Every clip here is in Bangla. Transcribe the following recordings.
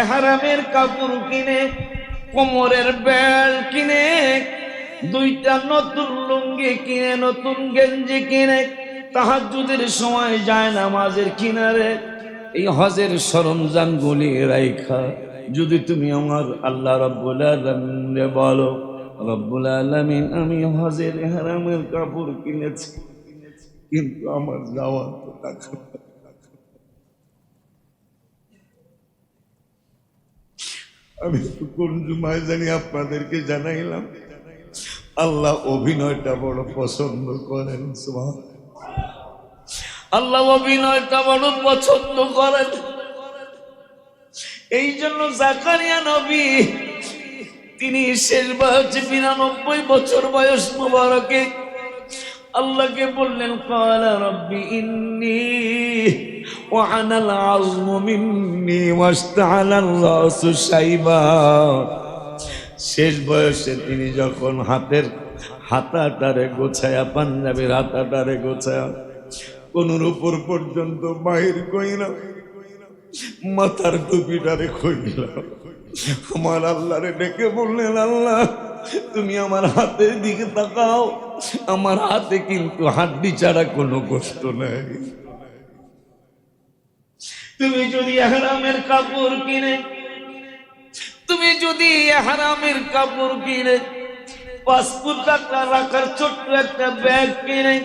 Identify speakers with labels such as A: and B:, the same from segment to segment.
A: এহরামের কাপড় কিনে, কোমরের বেল্ট কিনে, দুইটা নতুন লুঙ্গি কিনে, নতুন গেঞ্জি কিনে, তাহাজ্জুদের সময় যায় নামাজের কিনারে এই হজের সরঞ্জাম গুলি রাইখা যদি তুমি আমার আল্লাহ রাব্বুল আলামিনকে বলো, রব্বুল আলামিন আমি হজের ইহরামের কাপড় কিনেছি, কিন্তু আমার যাওয়ার তো টাকা নেই। আমি তো কোন জুমায় জানি আপনাদেরকে জানাইলাম, আল্লাহ অভিনয়টা বড় পছন্দ করেন। সুবহান আল্লাহ অভিনয়টা বড় পছন্দ করেন। এই জন্য জাকারিয়া নবী তিনি শেষ বয়স ৯২ বছর বয়স মুবারকে আল্লাহকে বললেন, ক্বালা রব্বি ইন্নী ওয়ানাল আযমু মিন্নী ওয়াশতাআলার রাসু শাইবা। শেষ বয়সে তিনি যখন হাতাটারে গোছায়া, পাঞ্জাবের হাতাটারে গোছায়া কোনোর উপর পর্যন্ত বাহির কইরা মাথার টুপিটারে কইল, আমার আল্লাহরে ডেকে বললেন, আল্লাহ তুমি আমার হাতের দিকে তাকাও, আমার হাতে কিন্তু হাড্ডি ছাড়া কোনো কষ্ট নাই। তুমি যদি ইহরামের কাপড় কিনে, তুমি যদি ইহরামের কাপড় কিনে, পাসপোর্ট টাকা রাখার ছোট্ট একটা ব্যাগ কিনে,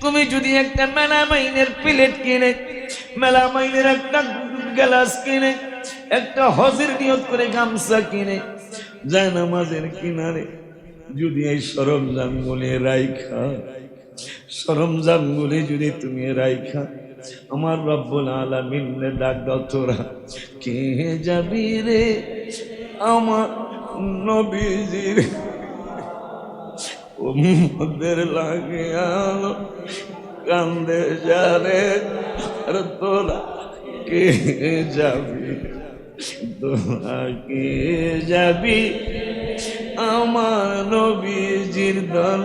A: তুমি যদি একটা মেলামাইনের প্লেট কিনে, মেলামাইনের একটা গ্লাস কিনে, একটা হজের নিয়ত করে গামছা কিনে, যায় নামাজের কিনারে যদি এই সরঞ্জামগুলি রাইখা, সরঞ্জামগুলি যদি তুমি রাইখা আমার রব্বুল আলামিনে ডাক দাও, তোরা কে যাবি রে আমার নবীজির উম্মতের লাগিয়া কান্দে যারে, আর তোরা কে যাবি, তোরা কে যাবি আমার নবীজির দল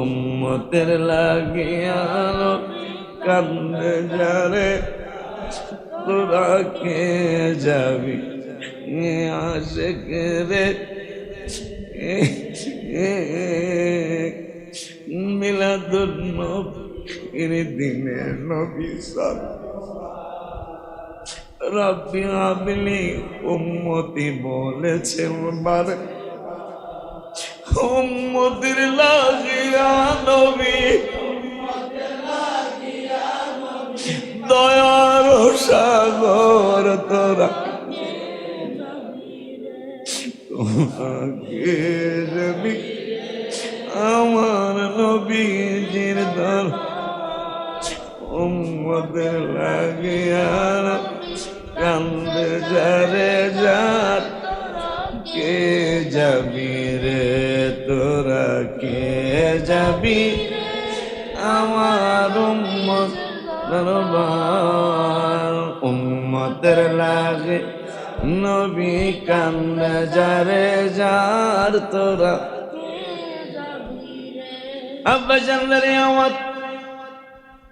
A: উম্মতের লাগিয়া কান্দে যারে, তোরা কে যাবি আশিক রে মিলাদুন নবীর দিনে নবী রব্বি হাবলি উম্মতি বলেছে বার, উম্মতির লাগিয়া নবী দয়ার সাগর, তোরা কে যাবি আমার নবীজির দল উম্মতের লাগিয়া কান্দে যারে যার, কে যাবি রে তোরা কে যাবি আমার উম্মত দরবার, উম্মতের লাগে নবী কান্দে যারে যার, তোরা আব্বা জানলে আমার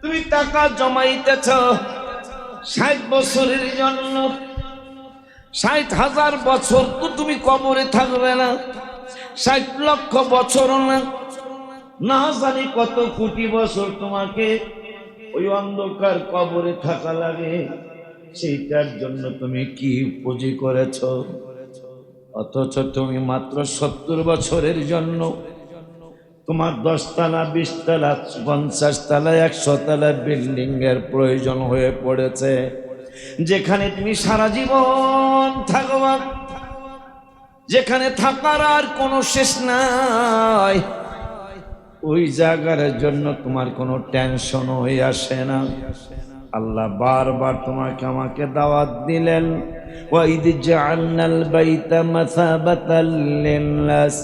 A: তুমি টাকা জমাইতেছ ৬০ বছরের জন্য, ৬০,০০০ বছর তো তুমি কবরে থাকবে না, ৬০ লক্ষ বছর না, না জানি কত কোটি বছর তোমাকে ওই অন্ধকার কবরে থাকা লাগে। সেইটার জন্য তুমি কি পুঁজি করেছ, অথচ তুমি মাত্র ৭০ বছরের জন্য তোমার ১০ তলা ২০ তলা ৫০ তলা ১০০ তলা বিল্ডিং এর প্রয়োজন হয়ে পড়েছে, যেখানে তুমি সারা জীবন থাকবা, যেখানে থাকার আর কোনো শেষ নাই, ওই জায়গার জন্য তোমার কোনো টেনশন হয়ে আসে না। আল্লাহ বারবার তোমাকে আমাকে দাওয়াত দিলেন, ওয়াইদ জাআলনাল বাইতা মাসাবাতাল লিন্নাস,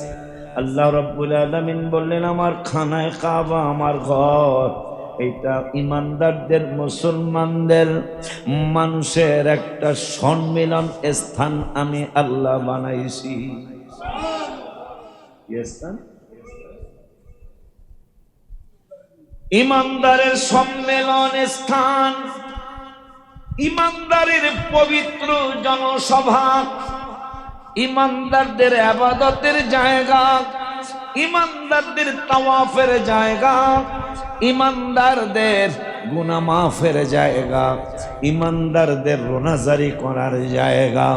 A: আল্লাহ রাব্বুল আলামিন বললেন আমার খানায়ে কাবা, আমার ঘর, এটা ইমানদারদের মুসলমানদের মানুষের একটা সম্মিলন স্থান আমি আল্লাহ বানাইছি। ইমানদারের সম্মেলন স্থান, ইমানদারের পবিত্র জনসভা, ইমানদারদের ইবাদতের জায়গা, ইমানদারদের তাওয়াফের জায়গা, ইমানদারদের গুনাহ মাফের জায়গা, ইমানদারদের রোনাজারি করার জায়গা।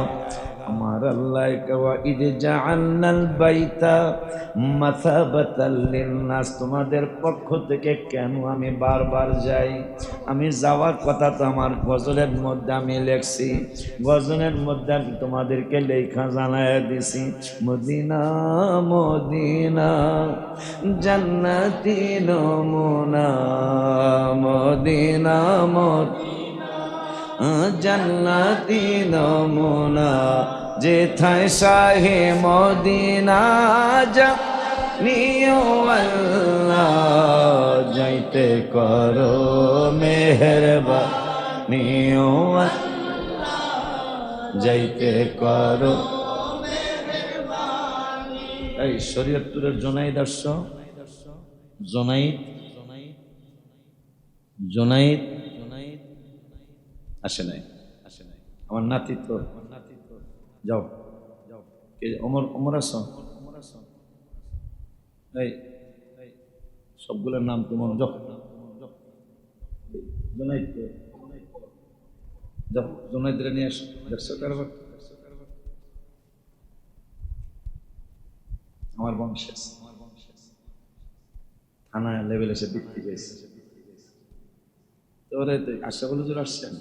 A: আমার আল্লাহ কওয়া ইদ জাআলনাল বাইতা মাসাবাতাল লিন্নাস, তোমাদের পক্ষ থেকে কেন আমি বারবার যাই? আমি যাওয়ার কথা তো আমার গজলের মধ্যে আমি লেখছি, গজলের মধ্যে আমি তোমাদেরকে লেখা জানায় দিছি। মদিনা মদিনা জান্নাতি নমুনা, মদিনা মদিনা জান্নাতি নমুনা, যেথায় শাহে মদিনা জানিও আল্লাহ, যাইতে করো মেহেরবানি ও আল্লাহ, যাইতে করো মেহেরবানি। এই শরীয়তপুরের জোনাইদ আসছো? জোনাইদ জোনাইদ আসে নাই? আমার নাতি তো, যাও অমর আস, এই সবগুলোর নাম তোমার যাও, জোনাইদ যাও, জোনাইদরে নিয়ে আসো। দেখছো কারবার আমার বংশে থানা লেভেল এসে বৃত্তি পেয়েছে। তোরে আশা বলে জোর আসছেন,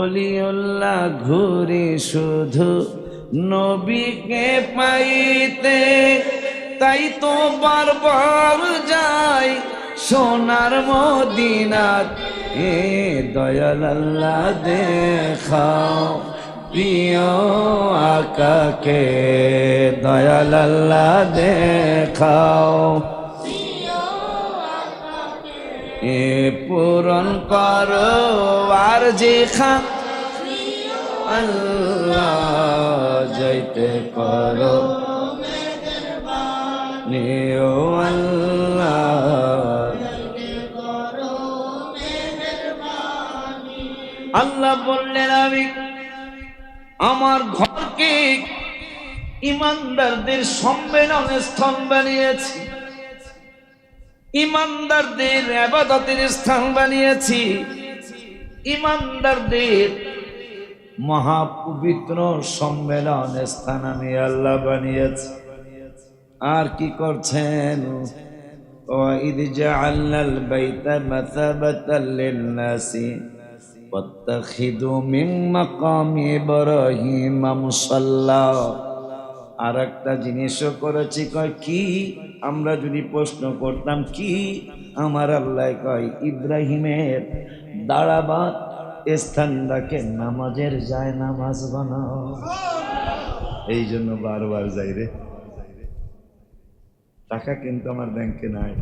A: অলিউল্লাহ ঘুরি শুধু নবীকে পাইতে, তাই তো বারবার যাই সোনার মদিনাত। এ দয়াল আল্লাহ দেখাও প্রিয় আকাকে, দয়াল আল্লাহ দেখাও এ পূরণ করো আর যে খা আল্লাহ, যাইতে করো নিও আল্লাহ। আল্লাহ বললেন আমি আমার ঘরকে ইমানদারদের সম্মেলনের স্থান বানিয়েছি, ইমানদারদের ইবাদতের স্থান বানিয়েছি, ইমানদারদের মহাপবিত্র সম্মেলনের স্থান আমি আল্লাহ বানিয়েছি। আর কি করছেন? ওয়াইদ জাআলনাল বাইতা মাসাবাতাল লিন্নাসি ওয়াত্তাখিযু মিন মাকামি ইব্রাহিম মুসাল্লা। আর একটা জিনিসও করেছি, কয় কি? আমরা যদি প্রশ্ন করতাম কি, আমার আল্লাহ কয় ইব্রাহিমের দাঁড়াবার স্থানটাকে নামাজের যায় নামাজ বানাও। এই জন্য বারবার যাই রে। টাকা কিন্তু আমার ব্যাংকে নাই,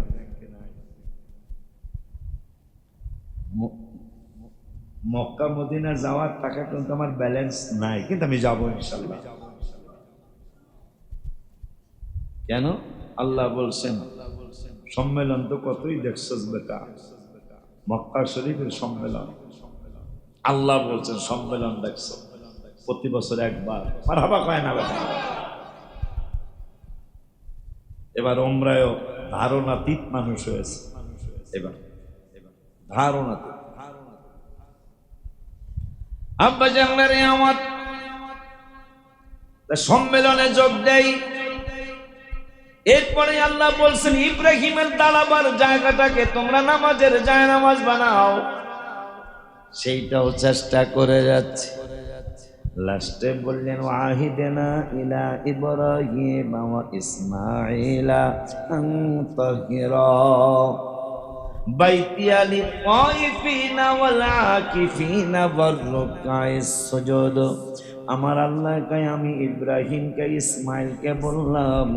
A: মক্কা মদিনা যাওয়ার টাকা কিন্তু আমার ব্যালেন্স নাই, কিন্তু আমি যাবো ইনশাআল্লাহ। কেন? আল্লাহ বলছেন সম্মেলন তো কতই দেখছস বেটা, মক্কা শরীফের সম্মেলন। আল্লাহ বলছেন সম্মেলন দেখছো প্রতি বছর একবার, মারহাবা কয় না বেটা। এবার ওমরায়ও ধারণাতীত মানুষ হয়েছে, এবার ধারণাতীত। আব্বা জানলারে আমার সম্মেলনে যোগ দেই। এরপরে আল্লাহ বলছেন ইব্রাহিমের দাঁড়াবার জায়গাটাকে তোমরা নামাজের যায় নামাজ বানাও। সেইটাও চেষ্টা করে যাচ্ছে। লাস্টে বললেন ওয়াহিদেনা ইলা ইব্রাহিম ওয়া ইসমাঈলা আন তাহিরা বাইতিয়া লিত্তাইফিনা ওয়াল আকিফিনা ওয়ার রুকআইস সুজুদ। আমার আল্লাহ কয় আমি ইব্রাহিমকে ইসমাইলকে বললাম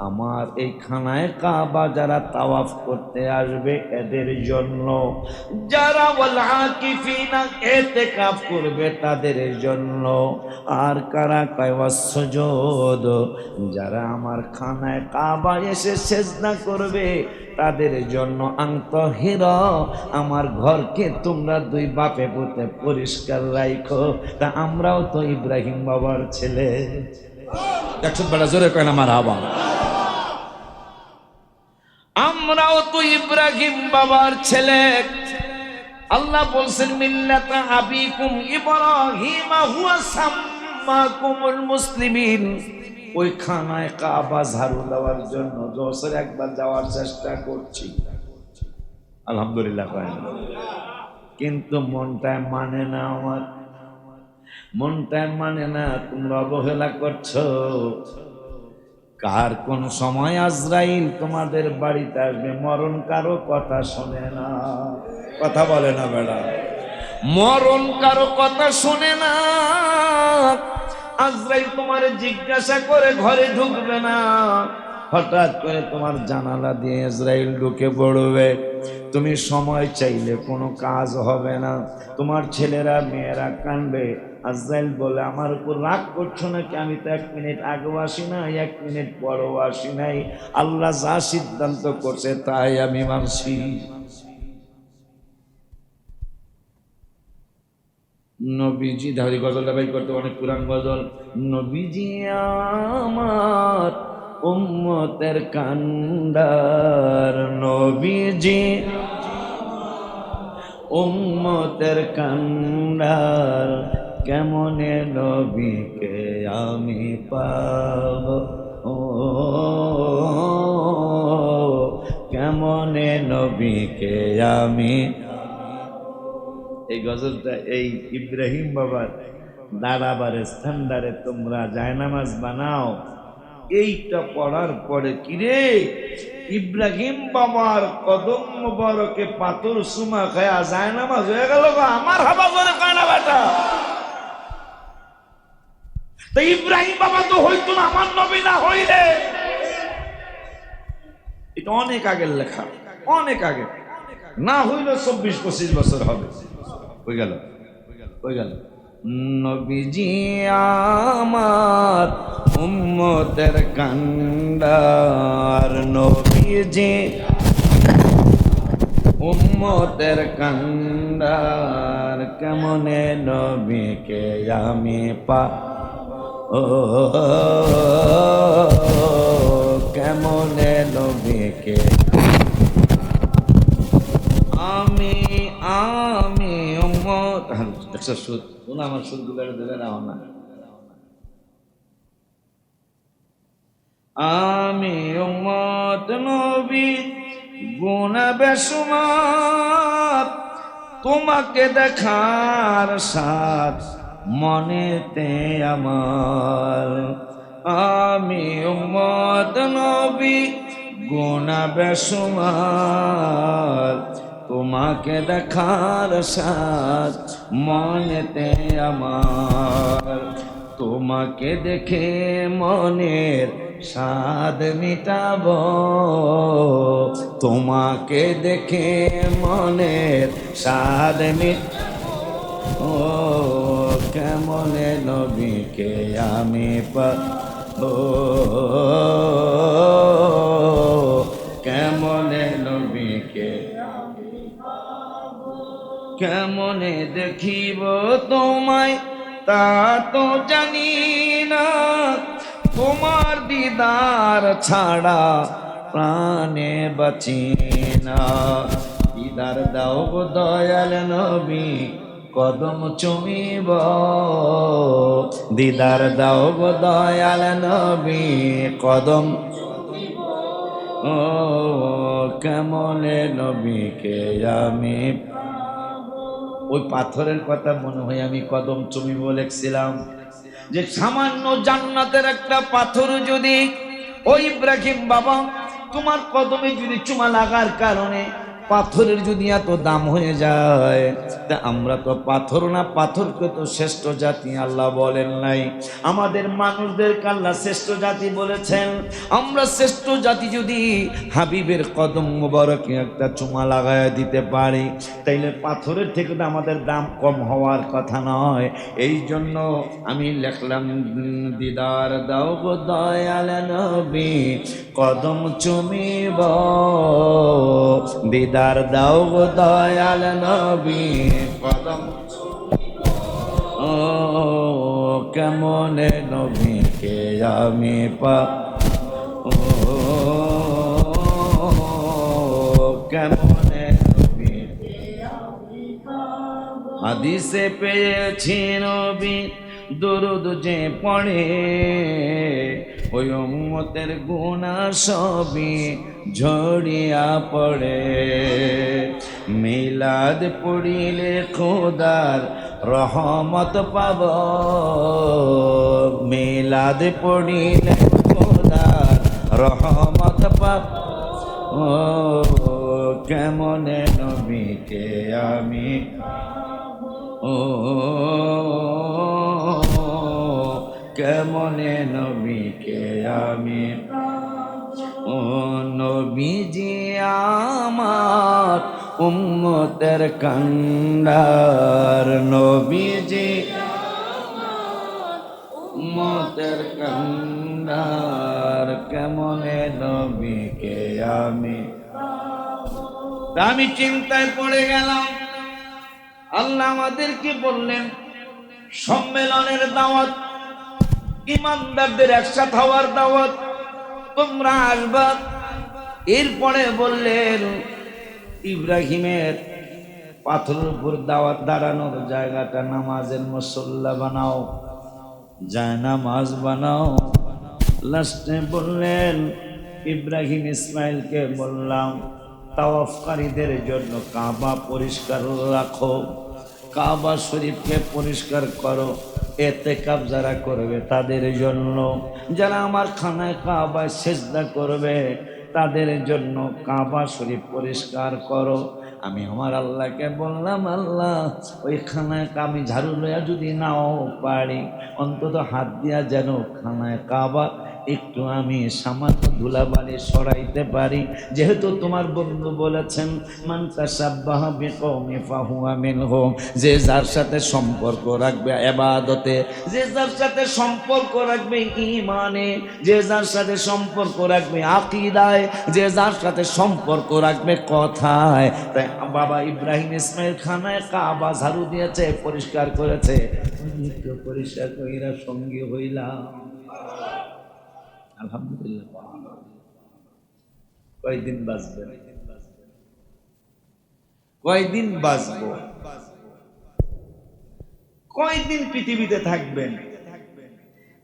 A: আমার এই খানায় কাবা যারা তাওয়াফ করতে আসবে এদের জন্য, যারা ওয়াল আকিফিনা ইতিকাফ করবে তাদের জন্য, আর কারা কয় ওয়াসজুদ, যারা আমার খানায় কাবা এসে সিজদা করবে তাদের জন্য। আনতাহিরা, আমার ঘরকে তোমরা দুই বাপে পুতে পরিষ্কার রাখো। তা আমরাও তো ইব্রাহিম বাবার ছেলে।
B: একশো বেলা জোরে কয় না মারহাবা।
A: আমরাও তো ইব্রাহিম বাবার ছেলে। আল্লাহ বলছেন মিল্লাতা আবিকুম ইব্রাহিম হুয়া সাম্মাকুমুল মুসলিমিন। ওই খানায় কাবা ঝাড়ু দেওয়ার জন্য বছর একবার যাওয়ার চেষ্টা করছি, আলহামদুলিল্লাহ, কিন্তু মনটায় মানে না, আমার মনটায় মানে না। তোমরা অবহেলা করছো। কার কোন সময় আজরাইল তোমাদের বাড়িতে আসবে, মরণ কারো কথা শোনে না। কথা বলে না বেড়া, মরণ কারো কথা শোনে না। আজরাইল তোমার জিজ্ঞাসা করে ঘরে ঢুকবে না, হঠাৎ করে তোমার জানালা দিয়ে ইসরাইল ঢুকে পড়বে। তুমি সময় চাইলে কোনো কাজ হবে না। তোমার ছেলেরা মেয়েরা কানবে। আজরাইল বলে আমার উপর রাগ করছো নাকি? আমি তো 1 মিনিট আগেও আসি নাই, 1 মিনিট পরেও আসি নাই। আল্লাহ যা সিদ্ধান্ত করছে তাই আমি মানছি। নবীজি ধারি গজলটা বাই করতে, অনেক পুরান গজল। নবীজি আমার উম্মতের কান্ডার, নবীজি উম্মতের কান্ডার, কেমনে নবীকে আমি পাব, ও কেমনে নবীকে আমি। এই গজলটা এই ইব্রাহিম বাবার দাঁড়াবার স্থানদারে তোমরা জায়নামাজ বানাও। এইটা পড়ার পরে কিরে ইব্রাহিম বাবার কদম মোবারকে পাথর সুমা খায়া জায়নামাজ হয়ে গেল। আমার হাবা করে কানা বেটা, তো ইব্রাহিম বাবা তো হইতো না আমার নবী না হইলে। এটা অনেক আগের লেখা, অনেক আগে, না হইল 24-25 বছর হবে। হয়ে গেল, হয়ে গেল। নবীজি আমার উম্মতের কান্ডার, নবীজি উম্মতের কান্ডার, কেমনে নবীকে আমি পা, ও কেমনে নবীকে আমি আমি উম্মত। একটা সুদ আমার সুদগুলো দিলে না না। আমি উম্মত নবী গুনাহ বেশুমার, তোমাকে দেখার সাথ মনেতে আমার। আমি উম্মত নবী গুনাহ বেশুমার, তোমাকে দেখার সাথ মনেতে আমার। তোমাকে দেখে মনের স্বাদ মিটাবো, তোমাকে দেখে মনের স্বাদ মিটাবো। ও কেমনে নবীকে আমি পাবো, কেমনে নবীকে কেমনে দেখিব তোমায় তা তো জানি না, তোমার দিদার ছাড়া প্রাণে বাঁচি না। দিদার দাও গো দয়াল নবী, কদম চুমিব, দিদার দাও গো দয়াল নবী, কদম। ও কেমনে নবীকে আমি। ওই পাথরের কথা মনে হয় আমি কদম চুমিব লিখছিলাম, যে সামান্য জান্নাতের একটা পাথর যদি ওই ইব্রাহিম বাবা তোমার কদমে যদি চুমা লাগার কারণে পাথরের যদি এত দাম হয়ে যায়, তা আমরা তো পাথর না, পাথরকে তো শ্রেষ্ঠ জাতি আল্লাহ বলেন নাই। আমাদের মানুষদেরকে আল্লাহ শ্রেষ্ঠ জাতি বলেছেন। আমরা শ্রেষ্ঠ জাতি যদি হাবিবের কদম মোবারকে একটা চুমা লাগায় দিতে পারি, তাইলে পাথরের থেকে তো আমাদের দাম কম হওয়ার কথা নয়। এই জন্য আমি লিখলাম, দিদার দাও গো দয়াল নবী, কদম চুমিব, দিদার দাও গো দয়াল নবী, কদম ও কেমনে নবীকে আমি ও কেমনে নবীকে হাদিসে পেয়েছি নবী দরুদ যে পড়ে, ওই উম্মতের গুনাহ সবই ঝরিয়া পড়ে। মিলাদ পড়িলে খোদার রহমত পাব, মিলাদ পড়িলে খোদার রহমত পাব। ও কেমনে নবীকে আমি ও কেমনে নবীকে আমি ও নবীজি আমার উম্মতের কান্ডার, নবীজি উম্মতের কান্ডার, কেমনে নবীকে আমি চিন্তায় পড়ে গেলাম। আল্লাহ আমাদেরকে বললেন সম্মেলনের দাওয়াত, ইমানদারদের একসাথে হওয়ার দাওয়াত, তোমরা আসবা। এরপরে বললেন ইব্রাহিমের পাথরের উপর দাওয়াত দাঁড়ানোর জায়গাটা নামাজের মুসল্লা বানাও, যায় নামাজ বানাও। লাস্টে বললেন ইব্রাহিম ইসমাইলকে বললাম তাওয়াফকারীদের জন্য কাবা পরিষ্কার রাখো, কাবা শরীফকে পরিষ্কার করো। এতেকাব যারা করবে তাদের জন্য, যারা আমার খানায় কাবায় সেজদা করবে তাদের জন্য কাবা শরীফ পরিষ্কার করো। আমি আমার আল্লাহকে বললাম, আল্লাহ ওই খানায় আমি ঝাড়ু লইয়া যদি নাও পারি, অন্তত হাত দিয়া যেন খানায় কাবা একটু আমি সামান্য ধুলাবালি সরাইতে পারি। যেহেতু তোমার বন্ধু বলেছেন মান তাশাব্বাহা বিকওমি ফাহুয়া মিনহুম, যে যার সাথে সম্পর্ক রাখবে ইবাদতে, যে যার সাথে সম্পর্ক রাখবে ঈমানে, যে যার সাথে সম্পর্ক রাখবে আকীদায়, যে যার সাথে সম্পর্ক রাখবে কথায়। তাই বাবা ইব্রাহিম ইসমাইল খানায় কাবা ঝাড়ু দিয়েছে, পরিষ্কার করেছে, পরিষ্কার কইরা সঙ্গী হইলাম। আলহামদুলিল্লাহ। কয়দিন বাঁচবেন? কয়দিন বাঁচবো? কয়দিন পৃথিবীতে থাকবেন?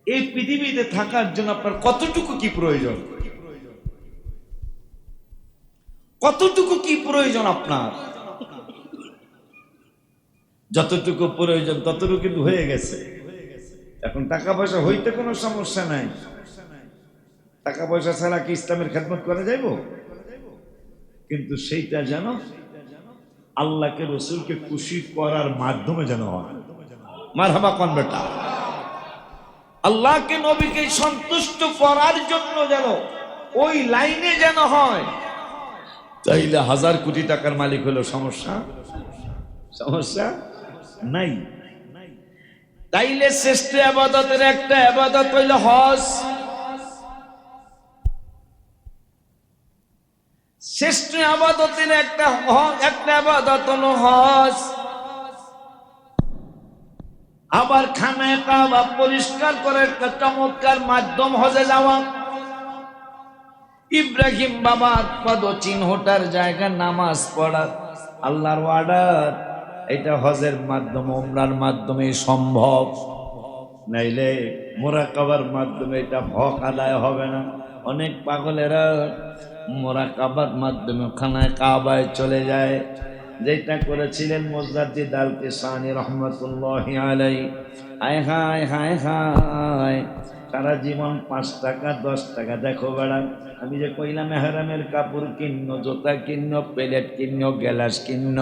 A: এই পৃথিবীতে থাকার জন্য আপনার কতটুকু কি প্রয়োজন? কতটুকু কি প্রয়োজন আপনার? যতটুকু প্রয়োজন ততটুকু কিন্তু হয়ে গেছে। এখন টাকা পয়সা হইতে কোনো সমস্যা নাই। টাকা পয়সা ছাড়া কি ইসলামের খেদমত করা যাইব? কিন্তু সেইটা যেন আল্লাহকে রসুলকে খুশি করার মাধ্যমে যেন হয়। মারহাবা কোন বেটা, আল্লাহকে নবীকে সন্তুষ্ট করার জন্য যেন ওই লাইনে যেন হয়। চাইলে 1000 কোটি টাকার মালিক হলো সমস্যা সমস্যা নাই। তাইলে শ্রেষ্ঠ ইবাদতের একটা ইবাদত হইল হজ। শ্রেষ্ঠ ইবাদতের একটা ইবাদত হলো হজ। আবার খানায় কাবা পরিষ্কার করার একটা চমৎকার মাধ্যম হজে যাওয়া। ইব্রাহিম বাবার পদচিহ্নটার জায়গা নামাজ পড়া আল্লাহর অর্ডার। এটা হজের মাধ্যমে, উমরার মাধ্যমে সম্ভব, নাইলে মুরাকাবার মাধ্যমে এটা হক আদায় হবে না। অনেক পাগলেরা মুরাকাবার মাধ্যমে খানায় কাবায় চলে যায়, যেটা করেছিলেন মুজাদ্দিদ আল কিসানি রহমাতুল্লাহি আলাইহি। হায় হায় হায় হায়, সারা জীবন 5 টাকা 10 টাকা। দেখো বেড়া, আমি যে কইলাম মেহরামের কাপড় কিন্ন, জুতা কিন্ন, প্লেট কিন্ন, গ্লাস কিন্ন,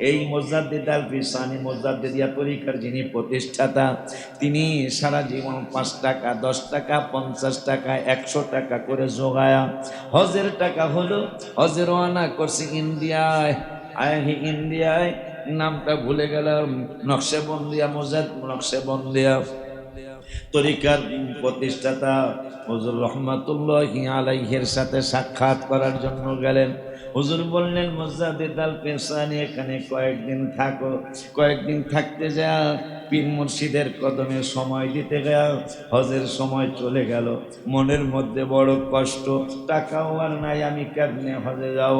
A: এই মুজাদ্দিদ আল ফিসানি মুজাদ্দিদিয়া তরিকার যিনি প্রতিষ্ঠাতা, তিনি সারা জীবন 5 টাকা 10 টাকা 50 টাকা 100 টাকা করে জোগায়া হজের টাকা হলো, হজের রওনা করছে ইন্ডিয়ায়। ইন্ডিয়ায় নামটা ভুলে গেলাম, নকশেবন্দিয়া নকশেবন্দিয়া তরিকার প্রতিষ্ঠাতা হুজুর রহমাতুল্লাহি আলাইহির সাথে সাক্ষাৎ করার জন্য গেলেন। হুজুর বললেন, মুজাদ্দিদ আল ফিসানি এখানে কয়েকদিন থাকো। কয়েকদিন থাকতে যা পীর মুর্শিদের কদমে সময় দিতে গেল, হজের সময় চলে গেল। মনের মধ্যে বড় কষ্ট, টাকাও আর নাই, আমি কেমনে হজে যাব,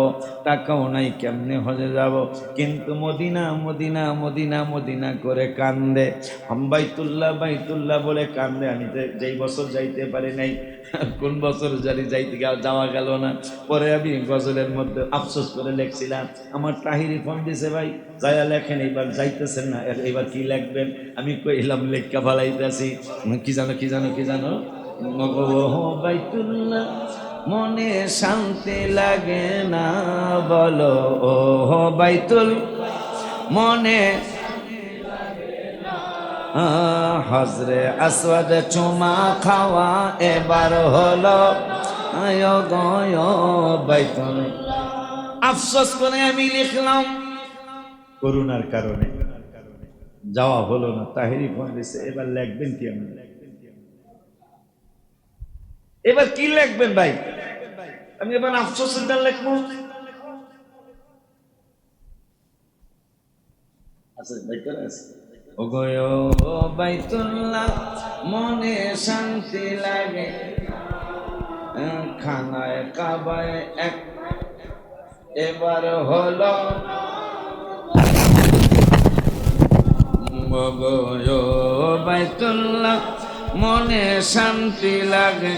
A: টাকাও নাই, কেমনে হজে যাব। কিন্তু মদিনা মদিনা মদিনা মদিনা করে কান্দে, বাইতুল্লাহ বাইতুল্লাহ বলে কান্দে। আমি তো যেই বছর যাইতে পারি নাই, কোন বছর যাইতে যাওয়া গেল না। পরে আমি গজলের মধ্যে আফসোস করে লিখছিলাম, আমার তাহিরি ফোন দিছে, ভাই যাইয়া লেখেন, এইবার যাইতেছেন না, এইবার কি লিখবেন? আমি কইলাম লেখা ফালাইতেছি, কি জানো কি জানো কি জানো, বাইতুল্লাহ মনে শান্তি লাগে না বলো, ও বাইতুল মনে হজরে আসওয়াদ চুমা খাওয়া এবার হলো, বাইতুল। আফসোস করে আমি লিখলাম, করুণার কারণে যাওয়া হলো না। তাহিরি ফোন দিছে, এবার লিখবেন কি? আমি এবার কি লিখবেন ভাই? আমি এবার আফসোসের গান লিখবো? আচ্ছা ভাই করে আছে, ও গো বাইতুল্লাহ মনে শান্তি লাগে, খানায় কাবায় এক এবার হলো, গো বাইতুল্লাহ মনে শান্তি লাগে,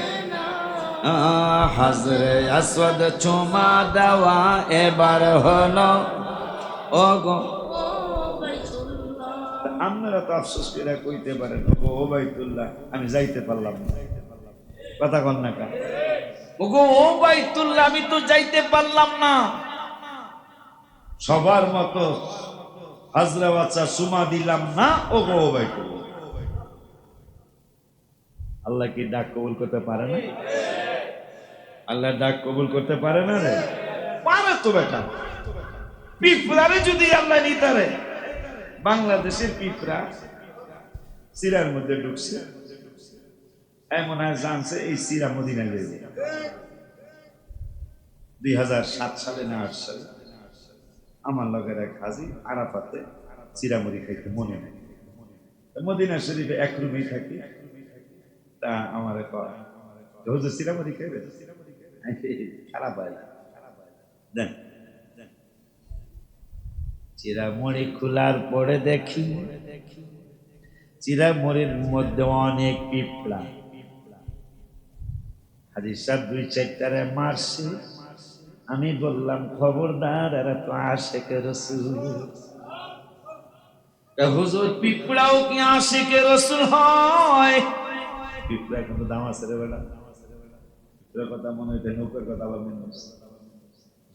A: হজরে আসওয়াদ চুমা দেওয়া এবার হলো, ও গো। আপনারা তো আফসোস করে কইতে পারেন, ও বাইতুল্লাহ আমি যাইতে পারলাম না, কথা কন না কা, ও বাইতুল্লাহ আমি তো যাইতে পারলাম না। সবার মতো হাজরা বাচ্চা সুমা দিলাম না, ও গো বাইতুল্লাহ। আল্লাহ কি ডাক কবুল করতে পারে না? আল্লাহ ডাক কবুল করতে পারে না রে? পারে তো বেটা। পিঁপড়ারে যদি আল্লাহ নিতারে, বাংলাদেশের পিঁপড়া সিরার মধ্যে ঢুকছে, এমন আর জানছে এই সিরা মদিনা যাবে। 2007 সালে না 8 সালে আমার লগের এক হাজি আরাফাতে চিরামুড়ি খাইতে মনে নেই, মদিনা শরীফে এক রুমেই থাকি। তা আমার হুজুর চিরামুড়ি খাইবে, খারাপ হয় দেন। চিরামুড়ি খোলার পরে দেখি চিরামুড়ির মধ্যে অনেক পিঁপড়া। হাজির সাহেব 2-4টারে মারছে। আমি বললাম, খবরদার, এরা তো আশিকে রাসূল। হুজুর পিঁপড়াও কি আশিকে রাসূল হয়? পিঁপড়া কিন্তু দাম আছে রে বেটা। পিঁপড়ার কথা মনে হইতে নৌকার কথা আবার মনে হচ্ছে।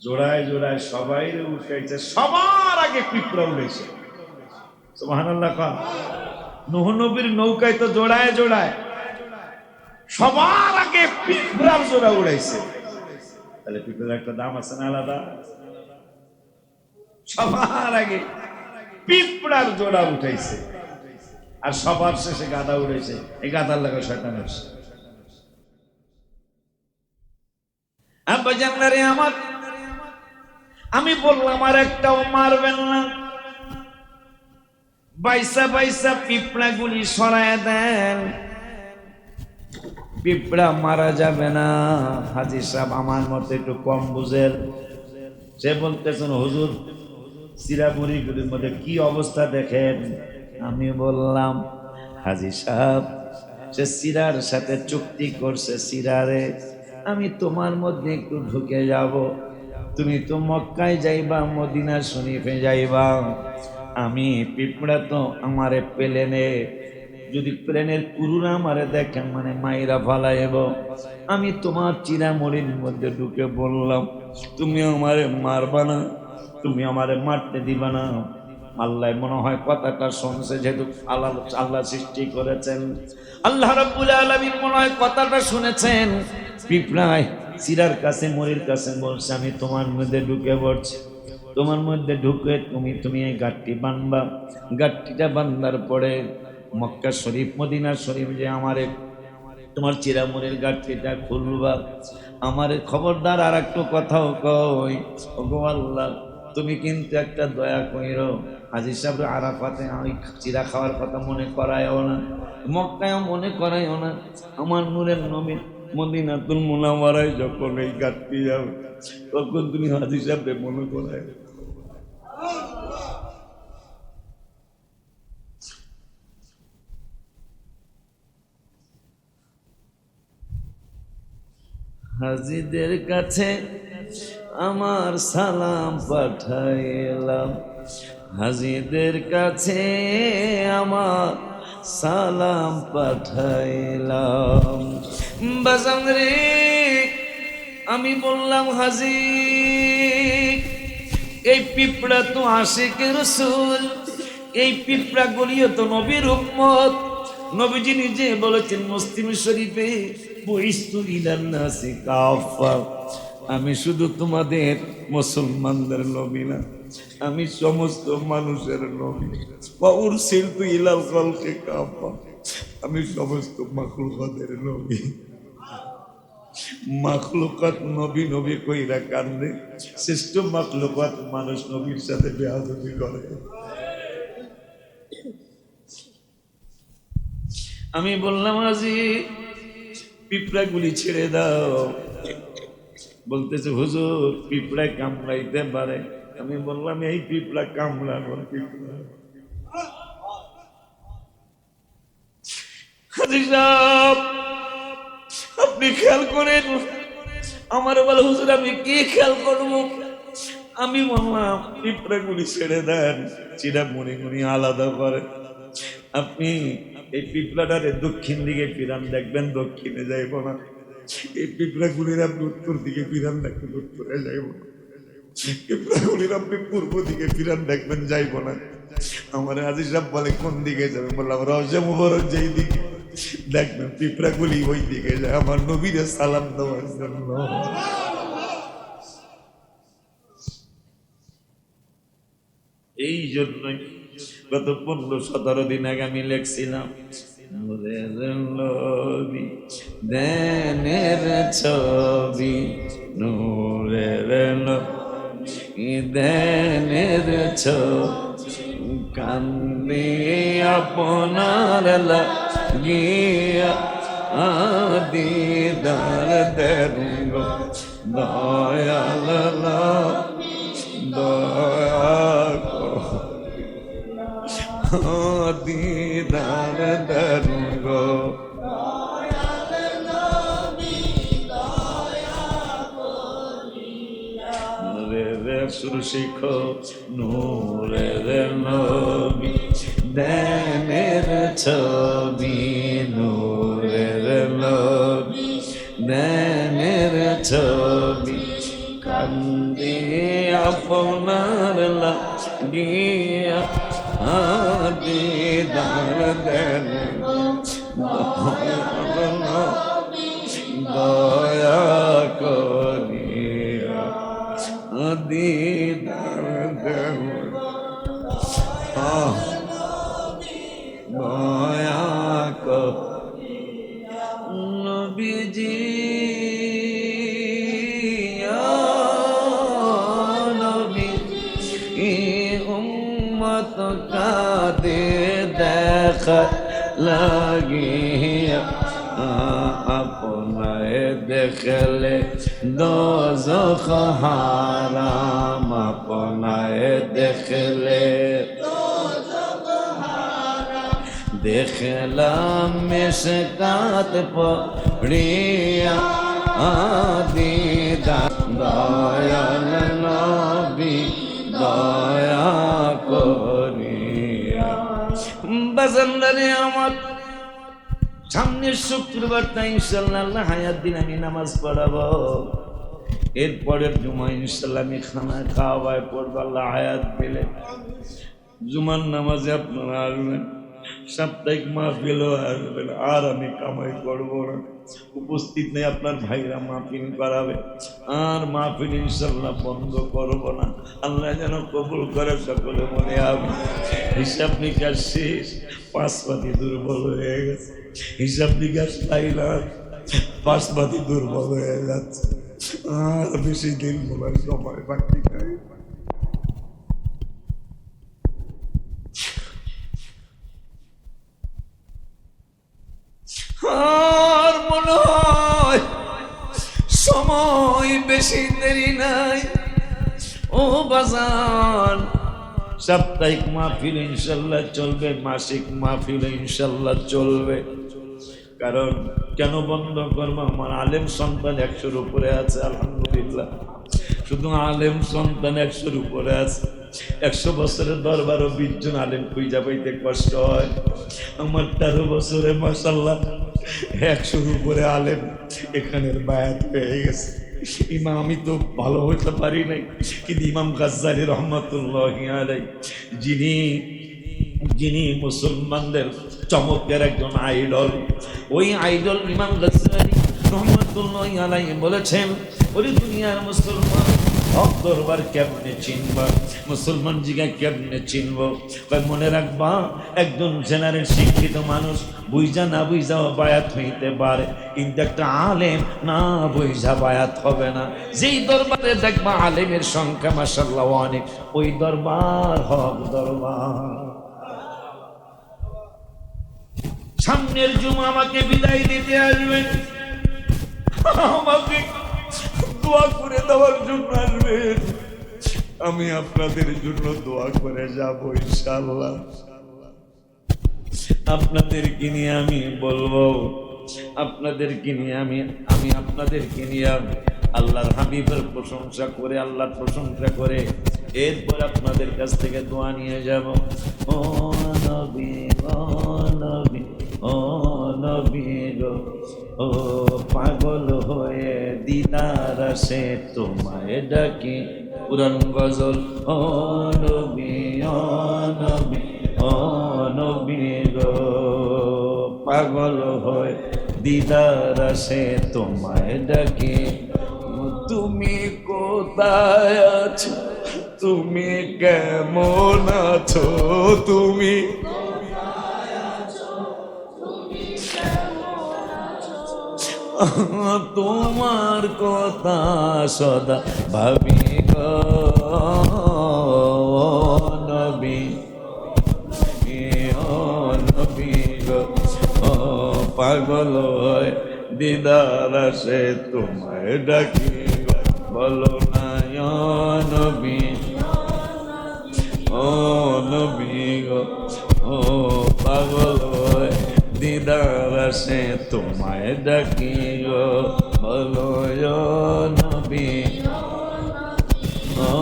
A: জোড়ায় জোড়ায় সবাই উঠাইছে, সবার আগে পিঁপড়া উঠেছে। সুবহানাল্লাহ। নূহ নবীর নৌকায় তো জোড়ায় জোড়ায়, সবার আগে পিঁপড়ার জোড়া উড়াইছে। তাহলে পিঁপড়ার একটা দাম আছে না আলাদা? সবার আগে পিঁপড়ার জোড়া উঠাইছে, আর সবার শেষে গাদা উড়াইছে। এই গাদার লাগা শয়তান হচ্ছে। আব্বা জানলারে আমার, আমি বললাম আর একটাও মারবেন না, বাইসা বাইসা পিঁপড়া গুলি সরায় দেন, পিঁপড়া মারা যাবে না। হাজী সাহেব আমার মতো একটু কম বুঝের, সে বলতেছেন, হুজুর চিরামুড়িগুলির মধ্যে কি অবস্থা দেখেন। আমি বললাম, হাজী সাহেব সে সিরার সাথে চুক্তি করছে, সিরারে আমি তোমার মধ্যে একটু ঢুকে যাব, তুমি তো মক্কায় যাইবা, মদিনা শরীফে যাইবা, আমি পিঁপড়া তো আমারে প্লেনে যদি প্রেমের কুরুরা আমারে দেখেন মানে মাইরা ফালাইব। আমি তোমার চিরামরির মধ্যে ঢুকে বললাম, তুমি আমারে মারবা না, তুমি আমারে মারতে দিবা না। আল্লাহ মনে হয় কথাটা শুনছে, যেহেতু আল্লাহ আল্লাহ সৃষ্টি করেছেন, আল্লাহ রাব্বুল আলামিন মনে হয় কথাটা শুনেছেন। পিঁপড়ায় চিরার কাছে মরির কাছে বলছে, আমি তোমার মধ্যে ঢুকে পড়ছি, তোমার মধ্যে ঢুকে তুমি এই গাঠটি বানবা। গাঠটিটা বান্ধার পরে মক্কা শরীফ মদিনা শরীফ যে আমারে তোমার চিরামুরের গাঠটিটা খুলবা। আমার খবরদার আর একটু কথাও কই, ওগো আল্লাহ তুমি কিন্তু একটা দয়া কইরো, হাজী সাহেব আরাফাতে আমি চিরা খাওয়ার কথা মনে করায়ও না, মক্কায়ও মনে করায়ও না। আমার নূরের নবী মদিনাতুল মুনাওয়ারায় যখন এই গাঠটি যাবে তখন তুমি হাজী সাহেবকে মনে করায়। হাজীদের কাছে আমার সালাম পাঠাইলাম, হাজীদের কাছে আমার সালাম পাঠাইলাম। বাজান রে আমি বললাম, হাজী এই পিঁপড়া তো আশিকের রাসূল, এই পিঁপড়া গলিও তো নবীর উম্মত। নবীজি নিজে বলেছেন মুসলিম শরীফে, বুইস্তু ইলান নাসি কাফা, আমি শুধু তোমাদের মুসলমানদের নবী না, আমি সমস্ত মানুষের নবী। ওয়া উরসিলতু ইলাল খালকি কাফা, আমি সমস্ত মাখলুকাতের নবী। মাখলুকাত নবী নবী কইরা কান্দে, শ্রেষ্ঠ মাখলুকাত মানুষ নবীর সাথে বেয়াদবি করে। আমি বললাম, হাজী পিঁপড়াগুলি ছেড়ে দাও। বলতেছে, হুজুর পিঁপড়া কামড়াইতে পারে। আমি বললাম, এই পিঁপড়া কামড়ানোর পিঁপড়া। হাজী সাহেব আপনি খেয়াল করেন। আমার বলে, হুজুর আমি কি খেয়াল করবো? আমি বললাম, পিঁপড়াগুলি ছেড়ে দেন, চিরা মুড়ি মুড়ি আলাদা করে। আপনি এই পিঁপড়াটারে দক্ষিণ দিকে ফিরান, দেখবেন দক্ষিণে যাইব না। এই পিঁপড়াগুলির আপনি উত্তর দিকে ফিরান, দেখবেন উত্তরে যাইব না। পিঁপড়াগুলির আপনি পূর্ব দিকে ফিরান, দেখবেন যাইব না। আমার হাজী সাহেব বলে, কোন দিকে যাবে? বললাম, রওজা মুবারক যেই দিকে, দেখবেন পিঁপড়াগুলি ওই দিকে যায় আমার নবীরে সালাম দেওয়ার জন্য। এই জন্যই গত 15-17 দিন আগে আমি লেখছিলাম, নূরের নবী দেনের ছবি, নূরের নবী দেনের ছবি, কান্দে আপনার লাগিয়া দিদার দেব দয়াল দয়া দিদার দেব সুর শিখো, নূরের নবী দেনের ছবি, নূরের নবী দেনের ছবি, কান্দে আপনার লাগিয়া দিদার দেন দয়া করিয়া দিদার দেন দয়া করিয়া। নবীজি উম্মত কাঁদে দেখা লাগিয়া, আপনায় দেখলে দোজখ হারাম, আপনায় দেখলে দেখলাম মেশকাত পড়িয়া দিদার দয়াল নবী দয়া করিয়া। বাজানদারে আমার সামনের শুক্রবারটা ইনশাল্লাহ আল্লাহ হায়াত দিন আমি নামাজ পড়াবো। এরপরের জুমা ইনশাল্লাহ আমি খানা খাওয়ায় পড়বো আল্লাহ হায়াত দিলে। জুমার নামাজে আপনারা আসবেন, সাপ্তাহিক মাহফিলও আসবেন, আর আমি কামাই করবো না। উপস্থিত নেই আপনার ভাইরা মাহফিল করাবে, আর মাহফিল ইনশাল্লাহ বন্ধ করবো না। আল্লাহ যেন কবুল করে সকলে মনে হবে। হিসাব নিকাশ শেষ, পাঁচপাতি দুর্বল হয়ে গেছে। হিসাব নিকাশ পাইলাম, পাঁচপাতি দুর্বল হয়ে যাচ্ছে। আর বেশি দিন বলার সময় বাকি নাই। আর মনে হয় সময় বেশি দেরি নাই। ও বাজান, সাপ্তাহিক মাহফিল ইনশাল্লাহ চলবে, মাসিক মাহফিল ইনশাল্লাহ চলবে। কারণ কেন বন্ধ করবো? আমার আলেম সন্তান 100-র উপরে আছে, আলহামদুলিল্লাহ। শুধু আলেম সন্তান 100-র উপরে আছে। 100 বছরের দরবারও 20 জন আলেম খুঁজা পাইতে কষ্ট হয়। আমার 13 বছরে মাশাআল্লাহ 100-র উপরে আলেম এখানের বায়াত হয়ে গেছে। ইমাম আমি তো ভালো হইতে পারি নাই, কিন্তু ইমাম গাজ্জালি রহমাতুল্লাহি আলাইহি যিনি মুসলমানদের চমকের একজন আইডল, ওই আইডল ইমাম গাজ্জালি রহমাতুল্লাহি আলাইহি বলেছেন, ওরে দুনিয়ার মুসলমান হক দরবার কেমনে চিনবা? মুসলমান জিগা কেমনে চিনব? মনে রাখবা, একজন জেনারেল শিক্ষিত মানুষ বুঝা না বুঝা বায়াত হইতে পারে, কিন্তু একটা আলেম না বুঝা বায়াত হবে না। যেই দরবারে দেখবা আলেমের সংখ্যা মাশাআল্লাহ অনেক, ওই দরবার হক দরবার। সামনের জুমা আমাকে বিদায় দিতে আসবেন, আমাকে দোয়া করে দেওয়ার জন্য আসবেন। আমি আপনাদের জন্য দোয়া করে যাব ইনশাআল্লাহ। আপনাদেরকে নিয়ে আমি বলবো, আপনাদেরকে নিয়ে আমি আপনাদেরকে নিয়ে আল্লাহর হাবিবের প্রশংসা করে, আল্লাহর প্রশংসা করে এরপর আপনাদের কাছ থেকে দোয়া নিয়ে যাব। ও নবী, ও নবী, ও নবী গো, ও পাগল হয়ে দিদার আসে তোমায় ডাকি। পুরান গজল। ও নবী, ও নবী, ও নবী গো, পাগল হয়ে দিদার আসে তোমায় ডাকি। তুমি কোথায় আছো? তুমি কেমন আছো? তুমি তোমার কথা সদা ভাবি গো নবী, ও নবী গো, ও পাগল হয় দিদার আসে তোমায় ডাকি। বলো না ও নবী, ও নবী গো, ও পাগল হয় দিদার আসে তোমায় ডাকি গো। বলো ও নবী, ও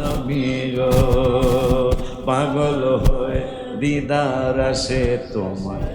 A: নবী গো, পাগল হয় দিদার আসে তোমায়